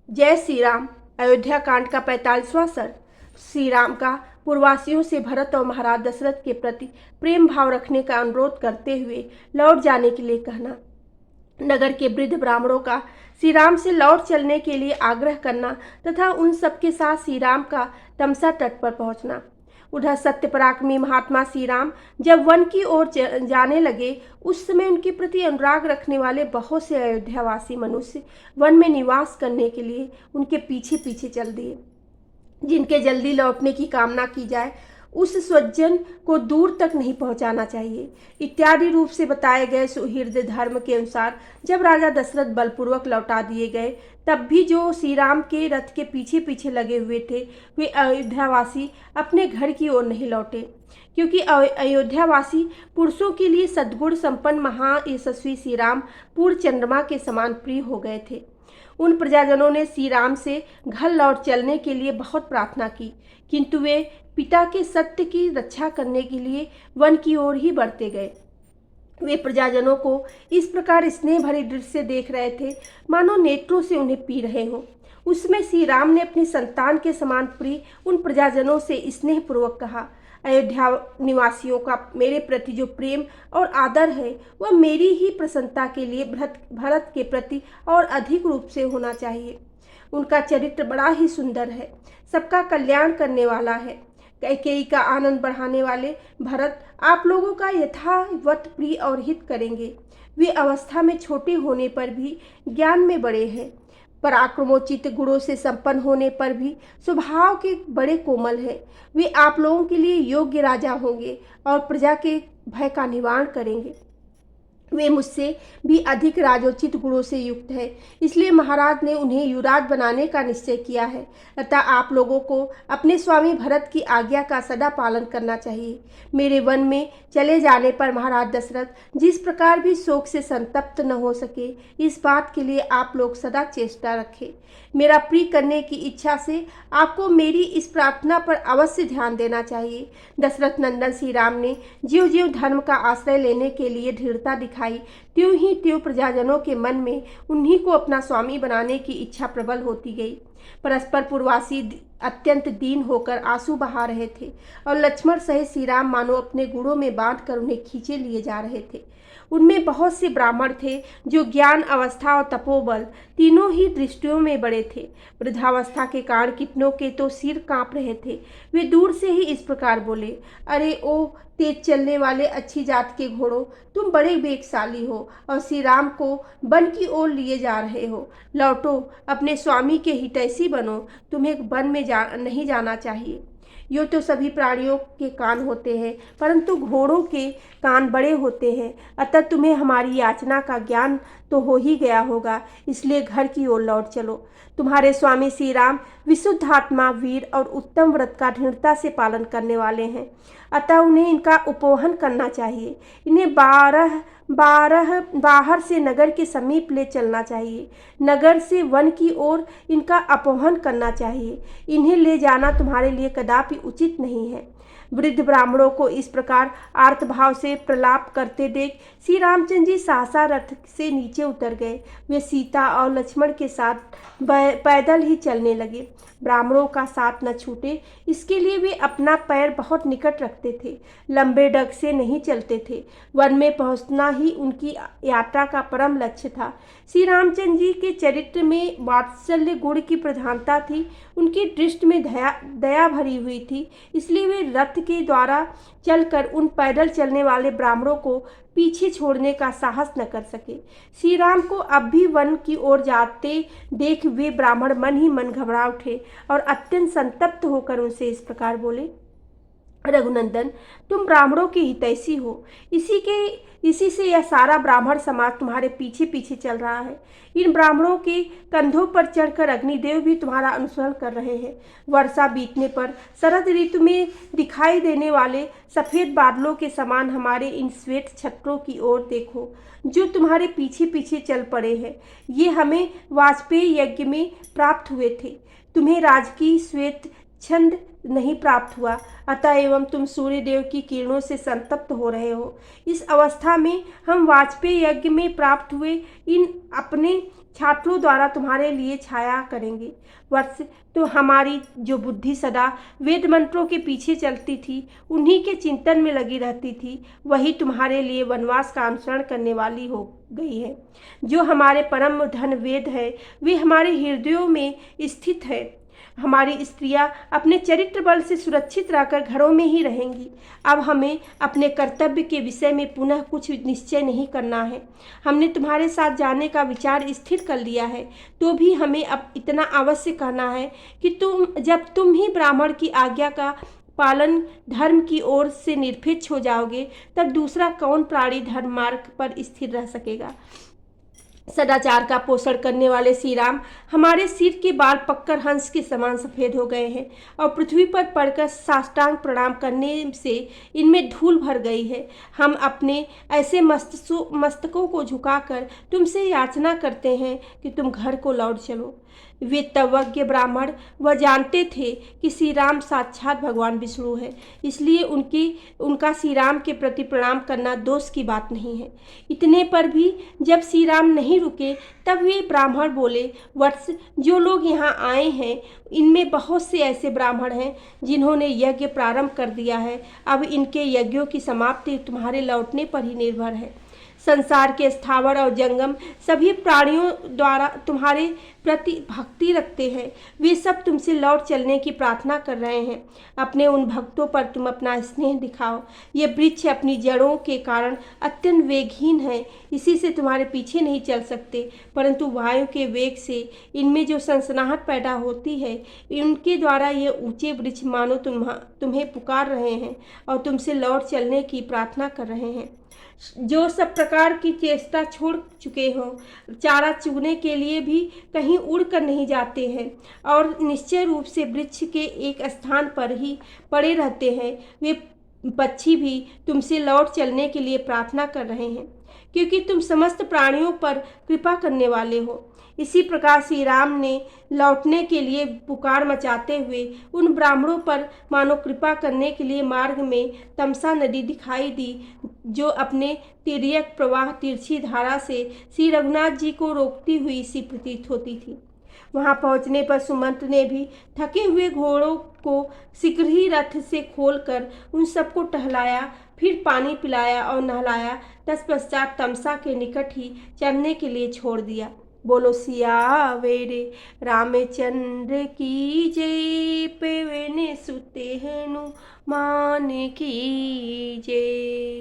जय श्री राम। अयोध्या कांड का 45वां सर्ग। श्री राम का पूर्ववासियों से भरत और महाराज दशरथ के प्रति प्रेम भाव रखने का अनुरोध करते हुए लौट जाने के लिए कहना। नगर के वृद्ध ब्राह्मणों का श्री राम से लौट चलने के लिए आग्रह करना तथा उन सबके साथ श्री राम का तमसा तट पर पहुंचना। उधर सत्य पराक्रमी महात्मा श्री राम जब वन की ओर जाने लगे, उस समय उनके प्रति अनुराग रखने वाले बहुत से अयोध्यावासी मनुष्य वन में निवास करने के लिए उनके पीछे पीछे चल दिए। जिनके जल्दी लौटने की कामना की जाए, उस स्वजन को दूर तक नहीं पहुंचाना चाहिए इत्यादि रूप से बताए गए सुहृद धर्म के अनुसार जब राजा दशरथ बलपूर्वक लौटा दिए गए, तब भी जो श्री राम के रथ के पीछे पीछे लगे हुए थे, वे अयोध्यावासी अपने घर की ओर नहीं लौटे, क्योंकि अयोध्यावासी पुरुषों के लिए सद्गुण संपन्न महायशस्वी श्री राम पूर्ण चंद्रमा के समान प्रिय हो गए थे। उन प्रजाजनों ने श्री राम से घर लौट चलने के लिए बहुत प्रार्थना की, किंतु वे पिता के सत्य की रक्षा करने के लिए वन की ओर ही बढ़ते गए। वे प्रजाजनों को इस प्रकार स्नेह भरी दृष्टि से देख रहे थे मानो नेत्रों से उन्हें पी रहे हों। उसमें श्री राम ने अपनी संतान के समान प्रिय उन प्रजाजनों से स्नेहपूर्वक कहा, अयोध्या निवासियों का मेरे प्रति जो प्रेम और आदर है, वह मेरी ही प्रसन्नता के लिए भरत के प्रति और अधिक रूप से होना चाहिए। उनका चरित्र बड़ा ही सुंदर है, सबका कल्याण करने वाला है, कैकेयी का आनंद बढ़ाने वाले भरत आप लोगों का यथावत प्रिय और हित करेंगे। वे अवस्था में छोटे होने पर भी ज्ञान में बड़े हैं, पराक्रमोचित गुणों से संपन्न होने पर भी स्वभाव के बड़े कोमल हैं। वे आप लोगों के लिए योग्य राजा होंगे और प्रजा के भय का निवारण करेंगे। वे मुझसे भी अधिक राजोचित गुणों से युक्त है, इसलिए महाराज ने उन्हें युवराज बनाने का निश्चय किया है। अतः आप लोगों को अपने स्वामी भरत की आज्ञा का सदा पालन करना चाहिए। मेरे वन में चले जाने पर महाराज दशरथ जिस प्रकार भी शोक से संतप्त न हो सके, इस बात के लिए आप लोग सदा चेष्टा रखें। मेरा प्रिय करने की इच्छा से आपको मेरी इस प्रार्थना पर अवश्य ध्यान देना चाहिए। दशरथ नंदन श्री राम ने ज्यों ज्यों धर्म का आश्रय लेने के लिए दृढ़ता दिखाई, त्यों ही त्यों प्रजाजनों के मन में उन्हीं को अपना स्वामी बनाने की इच्छा प्रबल होती गई। परस्पर पूर्ववासी अत्यंत दीन होकर आंसू बहा रहे थे और लक्ष्मण सहित श्री राम मानो अपने गुणों में बांधकर उन्हें खींचे लिए जा रहे थे। उनमें बहुत से ब्राह्मण थे जो ज्ञान, अवस्था और तपोबल तीनों ही दृष्टियों में बड़े थे। वृद्धावस्था के कारण कितनों के तो सिर कांप रहे थे। वे दूर से ही इस प्रकार बोले, अरे ओ तेज चलने वाले अच्छी जात के घोड़ों, तुम बड़े वेगशाली हो और श्री राम को वन की ओर लिए जा रहे हो। लौटो, अपने स्वामी के हितैषी बनो, तुम्हें वन में नहीं जाना चाहिए। यूँ तो सभी प्राणियों के कान होते हैं, परंतु घोड़ों के कान बड़े होते हैं, अतः तुम्हें हमारी याचना का ज्ञान तो हो ही गया होगा, इसलिए घर की ओर लौट चलो। तुम्हारे स्वामी श्री राम विशुद्ध आत्मा, वीर और उत्तम व्रत का दृढ़ता से पालन करने वाले हैं, अतः उन्हें इनका उपोहन करना चाहिए। इन्हें बाहर से नगर के समीप ले चलना चाहिए, नगर से वन की ओर इनका अपोहन करना चाहिए। इन्हें ले जाना तुम्हारे लिए कदापि उचित नहीं है। वृद्ध ब्राह्मणों को इस प्रकार आर्तभाव से प्रलाप करते देख श्री रामचंद्र जी सहसा रथ से नीचे उतर गए। वे सीता और लक्ष्मण के साथ पैदल ही चलने लगे। ब्राह्मणों का साथ न छूटे, इसके लिए वे अपना पैर बहुत निकट रखते थे, लंबे डग से नहीं चलते थे। वन में पहुंचना ही उनकी यात्रा का परम लक्ष्य था। श्री रामचंद्र जी के चरित्र में वात्सल्य गुण की प्रधानता थी, उनकी दृष्टि में दया भरी हुई थी, इसलिए वे रथ के द्वारा चलकर उन पैदल चलने वाले ब्राह्मणों को पीछे छोड़ने का साहस न कर सके। श्री राम को अब भी वन की ओर जाते देख वे ब्राह्मण मन ही मन घबरा उठे और अत्यंत संतप्त होकर उनसे इस प्रकार बोले, रघुनंदन, तुम ब्राह्मणों के हितैषी हो, इसी से यह सारा ब्राह्मण समाज तुम्हारे पीछे पीछे चल रहा है। इन ब्राह्मणों के कंधों पर चढ़कर अग्निदेव भी तुम्हारा अनुसरण कर रहे हैं। वर्षा बीतने पर शरद ऋतु में दिखाई देने वाले सफ़ेद बादलों के समान हमारे इन श्वेत छत्रों की ओर देखो, जो तुम्हारे पीछे पीछे चल पड़े हैं। ये हमें वाजपेयी यज्ञ में प्राप्त हुए थे, तुम्हें राजकीय श्वेत छंद नहीं प्राप्त हुआ, अतः एवं तुम सूर्य देव की किरणों से संतप्त हो रहे हो। इस अवस्था में हम वाजपेयी यज्ञ में प्राप्त हुए इन अपने छात्रों द्वारा तुम्हारे लिए छाया करेंगे। वत्स, तो हमारी जो बुद्धि सदा वेद मंत्रों के पीछे चलती थी, उन्हीं के चिंतन में लगी रहती थी, वही तुम्हारे लिए वनवास का अनुसरण करने वाली हो गई है। जो हमारे परम धन वेद है, वे हमारे हृदयों में स्थित है। हमारी स्त्रियां अपने चरित्र बल से सुरक्षित रहकर घरों में ही रहेंगी। अब हमें अपने कर्तव्य के विषय में पुनः कुछ निश्चय नहीं करना है। हमने तुम्हारे साथ जाने का विचार स्थिर कर लिया है, तो भी हमें अब इतना अवश्य कहना है कि जब तुम ही ब्राह्मण की आज्ञा का पालन धर्म की ओर से निरपेक्ष हो जाओगे, तब दूसरा कौन प्राणी धर्म मार्ग पर स्थिर रह सकेगा। सदाचार का पोषण करने वाले श्री राम, हमारे सिर के बाल पककर हंस के समान सफ़ेद हो गए हैं और पृथ्वी पर पड़कर साष्टांग प्रणाम करने से इनमें धूल भर गई है। हम अपने ऐसे मस्तकों को झुकाकर तुमसे याचना करते हैं कि तुम घर को लौट चलो। वे तवज्ञ ब्राह्मण वह जानते थे कि श्री राम साक्षात भगवान विष्णु है, इसलिए उनका श्री राम के प्रति प्रणाम करना दोष की बात नहीं है। इतने पर भी जब श्री राम नहीं रुके, तब वे ब्राह्मण बोले, वत्स, जो लोग यहाँ आए हैं, इनमें बहुत से ऐसे ब्राह्मण हैं जिन्होंने यज्ञ प्रारंभ कर दिया है। अब इनके यज्ञों की समाप्ति तुम्हारे लौटने पर ही निर्भर है। संसार के स्थावर और जंगम सभी प्राणियों द्वारा तुम्हारे प्रति भक्ति रखते हैं। वे सब तुमसे लौट चलने की प्रार्थना कर रहे हैं। अपने उन भक्तों पर तुम अपना स्नेह दिखाओ। ये वृक्ष अपनी जड़ों के कारण अत्यंत वेगहीन है, इसी से तुम्हारे पीछे नहीं चल सकते, परंतु वायु के वेग से इनमें जो सनसनाहट पैदा होती है, उनके द्वारा ये ऊंचे वृक्ष मानो तुम्हें पुकार रहे हैं और तुमसे लौट चलने की प्रार्थना कर रहे हैं। जो सब प्रकार की चेष्टा छोड़ चुके हों, चारा चुगने के लिए भी कहीं उड़ कर नहीं जाते हैं और निश्चय रूप से वृक्ष के एक स्थान पर ही पड़े रहते हैं, वे पक्षी भी तुमसे लौट चलने के लिए प्रार्थना कर रहे हैं, क्योंकि तुम समस्त प्राणियों पर कृपा करने वाले हो। इसी प्रकार श्री राम ने लौटने के लिए पुकार मचाते हुए उन ब्राह्मणों पर मानो कृपा करने के लिए मार्ग में तमसा नदी दिखाई दी, जो अपने तिर्यक प्रवाह तिरछी धारा से श्री रघुनाथ जी को रोकती हुई सी प्रतीत होती थी। वहां पहुंचने पर सुमंत ने भी थके हुए घोड़ों को शीघ्र ही रथ से खोलकर उन सबको टहलाया, फिर पानी पिलाया और नहलाया। तत्पश्चात तमसा के निकट ही चरने के लिए छोड़ दिया। बोलो सियावेरे रामचंद्र की जय, पेवने सुते हनुमान की जय।